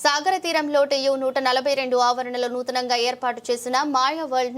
సాగర తీరంలో టీయు 142 ఆవరణలో నూతనంగా ఏర్పాటు చేసిన మాయా వరల్డ్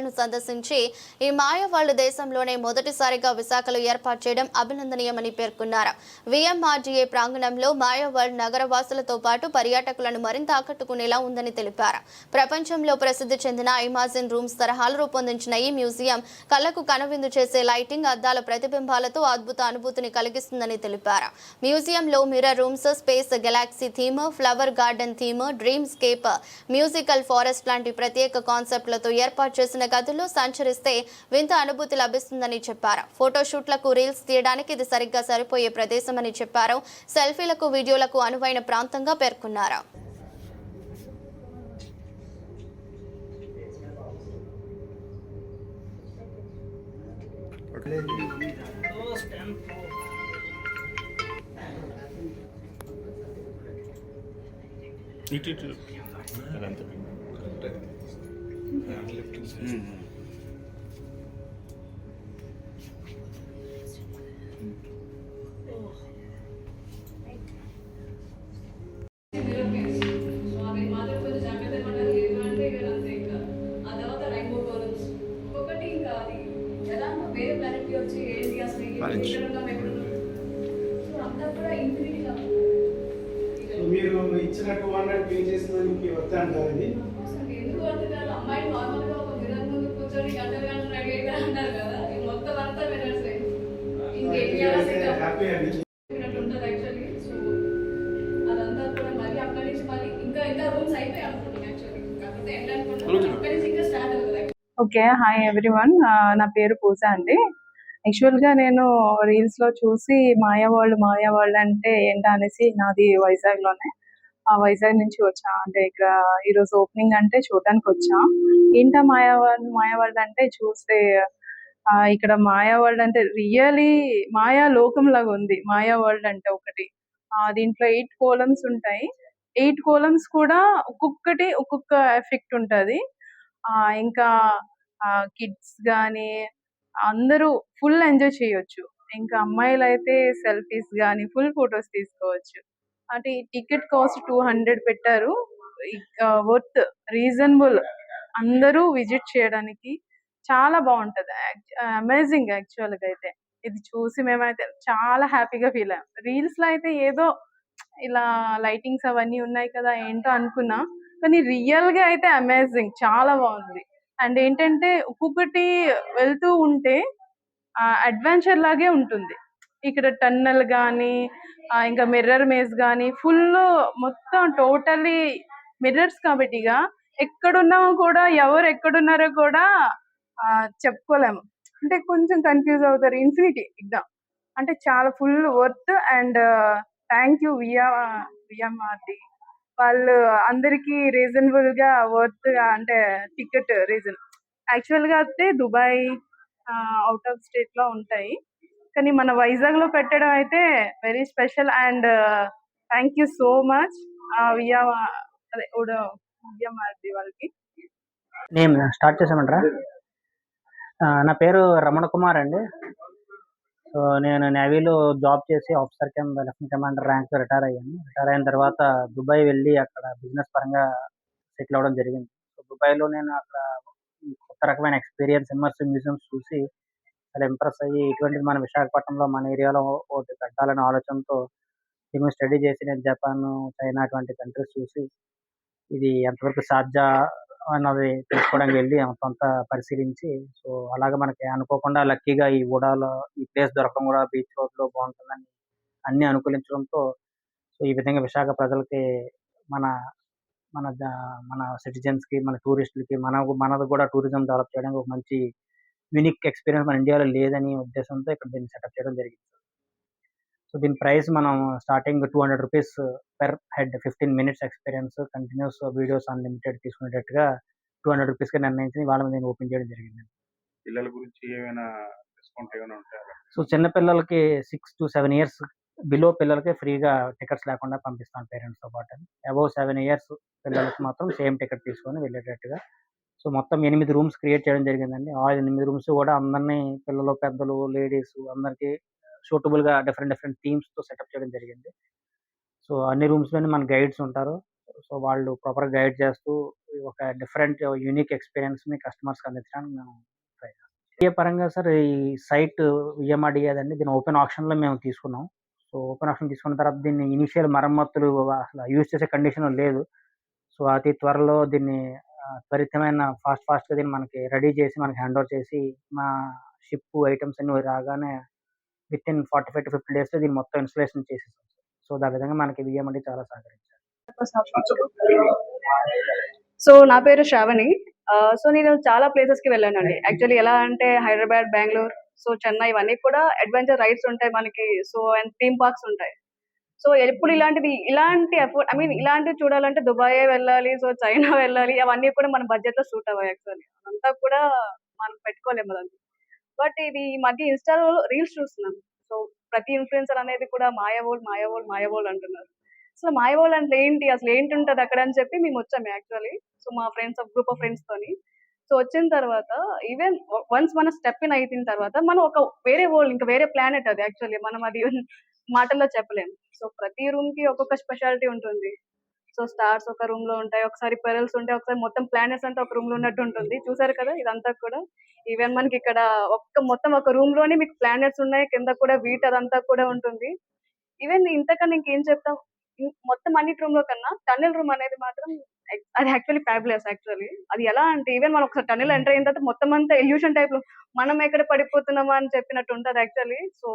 ను సందర్శించి ఈ మాయా వరల్డ్ దేశంలోనే మొదటిసారిగా విశాఖలో ఏర్పాటు చేయడం అభినందనీయమని పేర్కొన్నారు. విఎంఆర్డీఏ ప్రాంగణంలో మాయా వరల్డ్ నగరవాసులతో పాటు పర్యాటకులను మరింత ఆకట్టుకునేలా ఉందని తెలిపారు. ప్రపంచంలో ప్రసిద్ధి చెందిన ఇమాజిన్ రూమ్స్ తరహాలో రూపొందించిన ఈ మ్యూజియం కళ్లకు కనువిందు చేసే లైటింగ్, అద్దాల ప్రతిబింబాలతో అద్భుత అనుభూతిని కలిగిస్తుందని తెలిపారు. మ్యూజియంలో mirror rooms, space Galaxy theme, flower garden theme, dream scape, musical forest లాంటి ప్రత్యేక కాన్సెప్ట్లతో ఏర్పాటు చేసిన గదుల్లో సంచరిస్తే వింత అనుభూతి లభిస్తుందని చెప్పారు. ఫోటోషూట్లకు, రీల్స్ తీయడానికి ఇది సరిగ్గా సరిపోయే ప్రదేశమని చెప్పారు. సెల్ఫీలకు, వీడియోలకు అనువైన ప్రాంతంగా పేర్కొన్నారు. మీరు ఇచ్చిన 200 పే చేసిన మీకు వద్దంటారు ఇది ఎందుకు అంటున్నారు? అమ్మాయి నార్మల్ గా ఒక మిర్రర్ ముందు కూర్చొని గంటలు గంటలు రెడీ అయితే అంటారు కదా, ఈ మొత్తం అంతా మిర్రర్స్ హ్యాపీ అండి ఉంటుంది యాక్చువల్లీ. సో అదంతా కూడా మళ్ళీ అక్కడి నుంచి మళ్ళీ ఇంకా ఇంకా రూమ్స్ అయిపోయి అనుకుంటున్నాం యాక్చువల్లీ. కాకపోతే ఎంత అనుకుంటున్నాం అక్కడి నుంచి ఇంకా స్టార్ట్ అవుతుంది. ఓకే, హాయ్ ఎవ్రీవన్, నా పేరు పూజ అండి. యాక్చువల్గా నేను రీల్స్లో చూసి మాయా వరల్డ్ అంటే ఏంటా అనేసి, నాది వైజాగ్లోనే, ఆ వైజాగ్ నుంచి వచ్చా. అంటే ఇక్కడ ఈరోజు ఓపెనింగ్ అంటే చూడడానికి వచ్చా. ఏంటా మాయా వరల్డ్ అంటే చూస్తే ఇక్కడ మాయా వరల్డ్ అంటే రియలీ మాయా లోకం లాగా ఉంది. మాయా వరల్డ్ అంటే ఒకటి, దీంట్లో 8 కోలమ్స్ ఉంటాయి. 8 కోలమ్స్ కూడా ఒక్కొక్కటి ఒక్కొక్క ఎఫెక్ట్ ఉంటుంది. ఇంకా కిడ్స్ కానీ అందరూ ఫుల్ ఎంజాయ్ చేయొచ్చు. ఇంకా అమ్మాయిలు అయితే సెల్ఫీస్ కానీ ఫుల్ ఫొటోస్ తీసుకోవచ్చు. అంటే టికెట్ కాస్ట్ 200 పెట్టారు. వర్త్, రీజనబుల్, అందరూ విజిట్ చేయడానికి చాలా బాగుంటది. అమేజింగ్ యాక్చువల్గా అయితే ఇది చూసి మేమైతే చాలా హ్యాపీగా ఫీల్ అయ్యాం. రీల్స్ లో అయితే ఏదో ఇలా లైటింగ్స్ అవన్నీ ఉన్నాయి కదా ఏంటో అనుకున్నా, కానీ రియల్ గా అయితే అమేజింగ్, చాలా బాగుంది. అండ్ ఏంటంటే ఒక్కొక్కటి వెళ్తూ ఉంటే అడ్వెంచర్ లాగే ఉంటుంది. ఇక్కడ టన్నల్ కానీ ఇంకా మిర్రర్ మేజ్ కానీ ఫుల్ మొత్తం టోటలీ మిర్రర్స్ కాబట్టి ఇక ఎక్కడున్నా కూడా ఎవరు ఎక్కడున్నారో కూడా చెప్పుకోలేము. అంటే కొంచెం కన్ఫ్యూజ్ అవుతారు. ఇన్ఫినిటీ ఎగ్జామ్ అంటే చాలా full worth. And thank you VMRD వాళ్ళు అందరికి రీజనబుల్ గా వర్త్ అంటే టికెట్ రీజన్. యాక్చువల్ గా అయితే దుబాయ్, అవుట్ ఆఫ్ స్టేట్ లో ఉంటాయి, కానీ మన వైజాగ్ లో పెట్టడం అయితే very special. And thank you so much VMRD వాళ్ళకి. నేమ్ స్టార్ట్ చేసామంటారా? నా పేరు రమణ కుమార్ అండి. సో నేను నేవీలో జాబ్ చేసి ఆఫీసర్ కింద లెఫ్టినెంట్ కమాండర్ ర్యాంక్ రిటైర్ అయ్యాను. రిటైర్ అయిన తర్వాత దుబాయ్ వెళ్ళి అక్కడ బిజినెస్ పరంగా సెటిల్ అవ్వడం జరిగింది. సో దుబాయ్లో నేను అక్కడ కొత్త రకమైన ఎక్స్పీరియన్స్, ఇమ్మర్సివ్ మ్యూజియంస్ చూసి చాలా ఇంప్రెస్ అయ్యి, ఇటువంటిది మన విశాఖపట్నంలో మన ఏరియాలో ఒకటి కట్టాలనే ఆలోచనతో దీన్ని స్టడీ చేసి నేను జపాన్, చైనా అటువంటి కంట్రీస్ చూసి ఇది ఎంతవరకు సాధ్య అన్నది తెలుసుకోవడానికి వెళ్ళి అంతా పరిశీలించి, సో అలాగే మనకి అనుకోకుండా లక్కీగా ఈ ఊడాలో ఈ ప్లేస్ దొరకడం కూడా, బీచ్ రోడ్లో బాగుంటుందని అన్ని అనుకూలించడంతో, సో ఈ విధంగా విశాఖ ప్రజలకి మన మన మన సిటిజన్స్కి, మన టూరిస్టులకి మనది కూడా టూరిజం డెవలప్ చేయడానికి ఒక మంచి యూనిక్ ఎక్స్పీరియన్స్ మన ఇండియాలో లేదని ఉద్దేశంతో ఇక్కడ దీన్ని సెటప్ చేయడం జరిగింది. సో దీని ప్రైస్ మనం starting 200 rupees per head, 15 minutes experience, continuous videos unlimited తీసుకునేటట్టుగా 200 రూపీస్గా నిర్ణయించి వాళ్ళ మీద ఓపెన్ చేయడం జరిగింది. పిల్లల గురించి ఏమైనా డిస్కౌంట్ ఏమైనా ఉంటాయా? సో చిన్న పిల్లలకి 6 to 7 ఇయర్స్ బిలో పిల్లలకి ఫ్రీగా టికెట్స్ లేకుండా పంపిస్తాం పేరెంట్స్తో పాటు. అబౌవ్ 7 ఇయర్స్ పిల్లలకి మాత్రం సేమ్ టికెట్ తీసుకొని వెళ్ళేటట్టుగా. సో మొత్తం 8 రూమ్స్ క్రియేట్ చేయడం జరిగిందండి. ఆ 8 రూమ్స్ కూడా అందరినీ, పిల్లలు, పెద్దలు, లేడీస్ అందరికీ సూటబుల్గా డిఫరెంట్ థీమ్స్తో సెటప్ చేయడం జరిగింది. సో సో అన్ని రూమ్స్లోని మన గైడ్స్ ఉంటారు. సో వాళ్ళు ప్రాపర్గా గైడ్ చేస్తూ ఒక డిఫరెంట్ యూనిక్ ఎక్స్పీరియన్స్ని కస్టమర్స్కి అందించడానికి మేము ట్రై చేస్తాం. ఏ పరంగా సార్ ఈ సైట్ విఎంఆర్డిఏదండి, దీన్ని ఓపెన్ ఆప్షన్లో మేము తీసుకున్నాం. సో ఓపెన్ ఆప్షన్ తీసుకున్న తర్వాత దీన్ని ఇనిషియల్ మరమ్మతులు అసలు యూజ్ చేసే కండిషన్ లేదు. సో అతి త్వరలో దీన్ని త్వరితమైన ఫాస్ట్గా దీన్ని మనకి రెడీ చేసి మనకి హ్యాండ్ ఓవర్ చేసి మా షిప్ ఐటమ్స్ అన్ని రాగానే వితిన్ 45 to 50 డేస్లో దీన్ని మొత్తం ఇన్స్టలేషన్ చేసేసాం. సో ఆ విధంగా మనకి విఎంఆర్డి చాలా సహకరించారు. సో నా పేరు శ్రావణి. సో నేను చాలా ప్లేసెస్ కి వెళ్ళానండి. యాక్చువల్లీ ఎలా అంటే హైదరాబాద్, బెంగళూరు, సో చెన్నై ఇవన్నీ కూడా అడ్వెంచర్ రైడ్స్ ఉంటాయి మనకి. సో అండ్ థీమ్ పార్క్స్ ఉంటాయి. సో ఎప్పుడు ఇలాంటి ఎఫర్ట్ ఇలాంటివి చూడాలంటే దుబాయే వెళ్ళాలి, సో చైనా వెళ్ళాలి, అవన్నీ కూడా మన బడ్జెట్ లో సూట్ అవ్వాలి. యాక్చువల్లీ అదంతా కూడా మనం పెట్టుకోలేము అదంతా. బట్ ఇది ఈ మధ్య ఇన్స్టాలో రీల్స్ చూస్తున్నాం. సో ప్రతి ఇన్ఫ్లుయెన్సర్ అనేది కూడా మాయా వరల్డ్ అంటున్నారు. అసలు మాయా వరల్డ్ అంటే ఏంటి, అసలు ఏంటి ఉంటుంది అక్కడ అని చెప్పి మేము వచ్చాము యాక్చువల్లీ. సో మా ఫ్రెండ్స్ గ్రూప్ ఆఫ్ ఫ్రెండ్స్ తోని. సో వచ్చిన తర్వాత ఈవెన్ వన్స్ మన స్టెప్ ఇన్ అయిన తర్వాత మనం ఒక వేరే వరల్డ్, ఇంకా వేరే ప్లానెట్ అది. యాక్చువల్లీ మనం అది మాటల్లో చెప్పలేము. సో ప్రతి రూమ్ కి ఒక్కొక్క స్పెషాలిటీ ఉంటుంది. సో స్టార్స్ ఒక రూమ్ లో ఉంటాయి, ఒకసారి పెరల్స్ ఉంటాయి, ఒకసారి మొత్తం ప్లానెట్స్ అంతా ఒక రూమ్ లో ఉన్నట్టు ఉంటుంది. చూసారు కదా ఇదంతా కూడా. ఈవెన్ మనకి ఇక్కడ మొత్తం ఒక రూమ్ లోనే మీకు ప్లానెట్స్ ఉన్నాయి, కింద కూడా వీట్ అదంతా కూడా ఉంటుంది. ఈవెన్ ఇంతకన్నా ఇంకేం చెప్తాం, మొత్తం అన్ని రూమ్ లో కన్నా టన్నెల్ రూమ్ అనేది మాత్రం అది యాక్చువల్లీ ఫ్యాబులస్. యాక్చువల్లీ అది ఎలా అంటే ఈవెన్ మనం ఒకసారి టన్నెల్ ఎంటర్ అయిన తర్వాత మొత్తం అంతా ఎల్యూషన్ టైప్ లో మనం ఎక్కడ పడిపోతున్నామా అని చెప్పినట్టు ఉంటది యాక్చువల్లీ. సో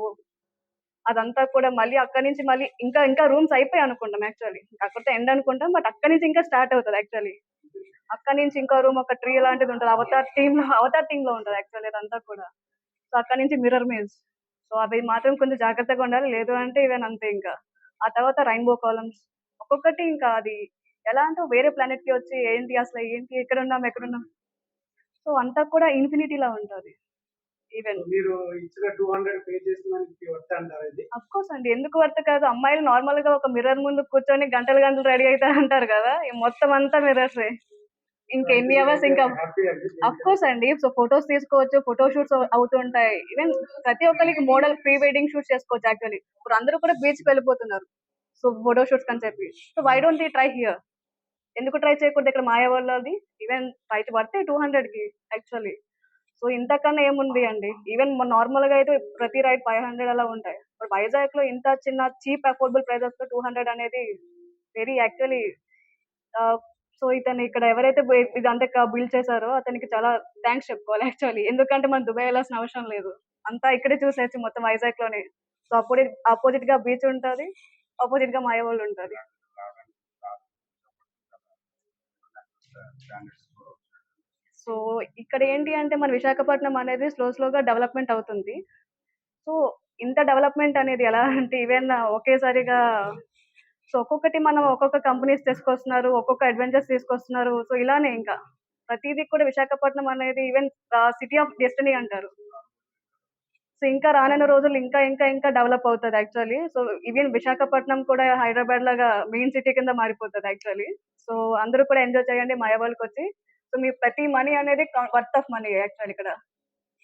అదంతా కూడా మళ్ళీ అక్కడి నుంచి మళ్ళీ ఇంకా రూమ్స్ అయిపోయి అనుకుంటాం యాక్చువల్లీ. కాకపోతే ఎండ్ అనుకుంటాం, బట్ అక్కడి నుంచి ఇంకా స్టార్ట్ అవుతుంది యాక్చువల్లీ. అక్కడి నుంచి ఇంకో రూమ్, ఒక ట్రీ లాంటిది ఉంటుంది, అవతార్ థీమ్ లో ఉంటుంది యాక్చువల్లీ అదంతా కూడా. సో అక్కడి నుంచి మిర్రర్ మేజ్. సో అవి మాత్రం కొంచెం జాగ్రత్తగా ఉండాలి, లేదు అంటే ఈవెన్ అంతే. ఇంకా ఆ తర్వాత రైన్బో కాలమ్స్ ఒక్కొక్కటి ఇంకా అది ఎలా అంటే వేరే ప్లానెట్ కి వచ్చి అసలు ఏంటి ఎక్కడున్నాం. సో అంతా కూడా ఇన్ఫినిటీలా ఉంటుంది. ఈవెన్ మీరు ఇచ్చిన 200 పే చేసిన దానికి వర్త్ అంటారా ఇది? అఫ్ కోర్స్ అండి, ఎందుకు వర్త్ కాదు. అమ్మాయిలు నార్మల్ గా ఒక మిర్రర్ ముందు కూర్చొని గంటలు రెడీ అవుతారు అంటారు కదా, ఈ మొత్తం అంతా మిర్రర్సే. ఇంకా ఎన్ని అవర్స్ ఇంకా హ్యాపీ అండి. అఫ్ కోర్స్ అండి. సో ఫొటోస్ తీసుకోవచ్చు, ఫోటో షూట్స్ అవుతుంటాయి. ఈవెన్ ప్రతి ఒక్కరికి మోడల్ ప్రీ వెడ్డింగ్ షూట్స్ చేసుకోవచ్చు యాక్చువల్లీ. ఇప్పుడు అందరూ కూడా బీచ్ కి వెళ్ళిపోతున్నారు, సో ఫోటో షూట్స్ అని చెప్పి. So why don't we try here? ఎందుకు ట్రై చేయకూడదు ఇక్కడ Maya world? Even right worth 200 కి యాక్చువల్లీ. సో ఇంతకన్నా ఏముంది అండి. ఈవెన్ నార్మల్ గా అయితే ప్రతి రైడ్ 500 అలా ఉంటాయి. బట్ వైజాగ్ లో ఇంత చిన్న చీప్ అఫోర్డబుల్ ప్రైజెస్ లో 200 అనేది వెరీ యాక్చువల్లీ. సో ఇతను ఇక్కడ ఎవరైతే ఇదంతా బిల్డ్ చేశారో అతనికి చాలా థ్యాంక్స్ చెప్పుకోవాలి యాక్చువల్లీ. ఎందుకంటే మనం దుబాయ్ వెళ్ళాల్సిన అవసరం లేదు, అంతా ఇక్కడే చూసేయచ్చు మొత్తం వైజాగ్ లోనే. సో ఆపోజిట్ గా బీచ్ ఉంటుంది, ఆపోజిట్ గా మాయా వరల్డ్ ఉంటుంది. సో ఇక్కడ ఏంటి అంటే మన విశాఖపట్నం అనేది స్లోగా డెవలప్మెంట్ అవుతుంది. సో ఇంత డెవలప్మెంట్ అనేది ఎలా అంటే ఈవెన్ ఒకేసారిగా సో ఒక్కొక్కటి మనం ఒక్కొక్క కంపెనీస్ తీసుకొస్తున్నారు, ఒక్కొక్క అడ్వెంచర్స్ తీసుకొస్తున్నారు. సో ఇలానే ఇంకా ప్రతిదీ కూడా విశాఖపట్నం అనేది ఈవెన్ సిటీ ఆఫ్ డెస్టినీ అంటారు. సో ఇంకా రానున్న రోజులు ఇంకా డెవలప్ అవుతుంది యాక్చువల్లీ. సో ఈవెన్ విశాఖపట్నం కూడా హైదరాబాద్ లాగా మెయిన్ సిటీ కింద మారిపోతుంది యాక్చువల్లీ. సో అందరూ కూడా ఎంజాయ్ చేయండి మాయా వరల్డ్కి వచ్చి. సో మీ ప్రతి మనీ అనేది వర్త్ ఆఫ్ మనీ యాక్చువల్లీ ఇక్కడ.